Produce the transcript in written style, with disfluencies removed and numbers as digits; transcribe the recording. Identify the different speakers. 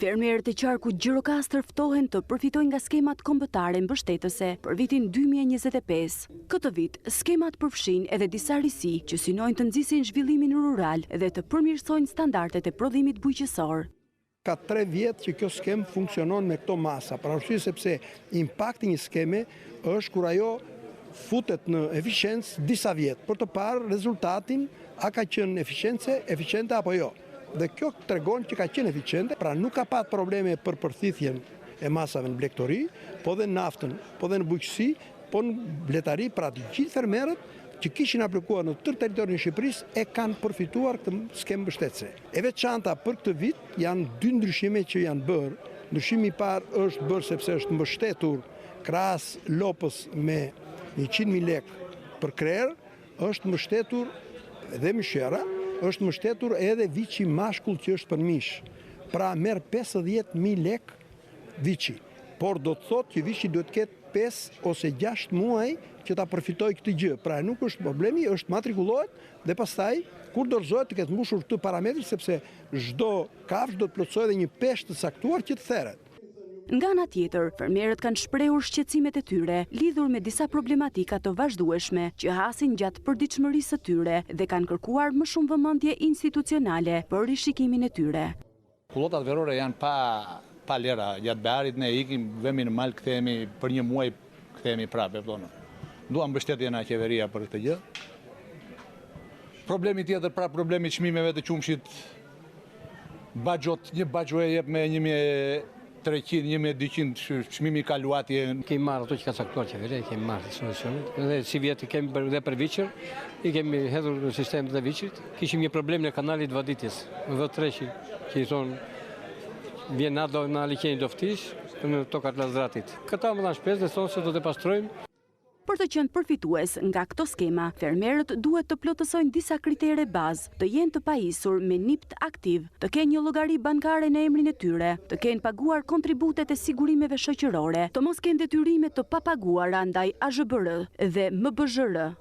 Speaker 1: Fermerët e qarkut Gjirokastër ftohen të përfitojnë nga skemat kombëtare mbështetëse për vitin 2025. Këtë vit, skemat përfshin edhe disa risi që synojnë të nxisin zhvillimin rural dhe të përmirësojnë standardet e prodhimit bujqësor.
Speaker 2: Ka 3 vjet që kjo skem funksionon me këto masa, për arsye sepse impakti një skeme është kur ajo futet në eficiencë disa vjet, për të parë rezultatin a ka qenë eficiente apo jo. Dhe kjo tregon që ka qenë eficiente, pra nuk ka pat probleme për përthithjen e masave në blegtori, po dhe në naftën, po dhe në bujqësi, po në bletari, pra të gjithë fermerët që kishin aplikuar në tërë territorin e Shqipërisë e kanë përfituar këtë skemë mbështetëse. E veçanta për këtë vit janë 2 ndryshime që janë bërë. Ndryshimi i parë është bërë sepse është mbështetur krahas lopës me 100.000 lekë për krerë, është mbështetur edhe mishera, është mbështetur edhe viçi mashkull që është për mish. Pra merr 50.000 lekë viçi. Por do të thotë që viçi duhet të ketë 5 ose 6 muaj që ta përfitojë këtë gjë. Pra nuk është problemi, është matrikullohet dhe pastaj kur dorëzohet të ketë mbushur këtë parametër sepse çdo kafshë do të plotësojë edhe një peshë të saktuar që të therret.
Speaker 1: Nga ana tjetër, fermerët kanë shprehur shqetësimet e tyre lidhur me disa problematika të vazhdueshme që hasin gjatë përditshmërisë së tyre dhe kanë kërkuar më shumë vëmendje institucionale për rishikimin e tyre.
Speaker 3: Kullotat verore janë pa lera, gjatë bearit ne ikim, vemi në mal, kthehemi për një muaj, kthehemi prapë, duam mbështetjen nga qeveria për këtë gjë. Problemi tjetër, pra problemi i çmimeve të qumshit, një baxho e jep me 1.300, 1.200 çmimi kaluatje.
Speaker 4: Kemi marrë ato që ka caktuar qeveria, kemi marrë solucionet. Dhe si vjet kemi dhe për viçër, i kemi hedhur në sistemin e viçit. Kishim një problem në kanalit Vaditjes, V3 që i thonë vjen në liqenjë doftish në tokat Lazratit. Këta më dhanë shpesë dhe thonë se do të pastrojmë.
Speaker 1: Për të qenë përfitues nga këto skema, fermerët duhet të plotësojnë disa kritere bazë, të jenë të pajisur me NIPT aktiv, të kenë një llogari bankare në emrin e tyre, të kenë paguar kontributet e sigurimeve shoqërore, të mos kenë detyrime të papaguara ndaj AZBR dhe MBZR.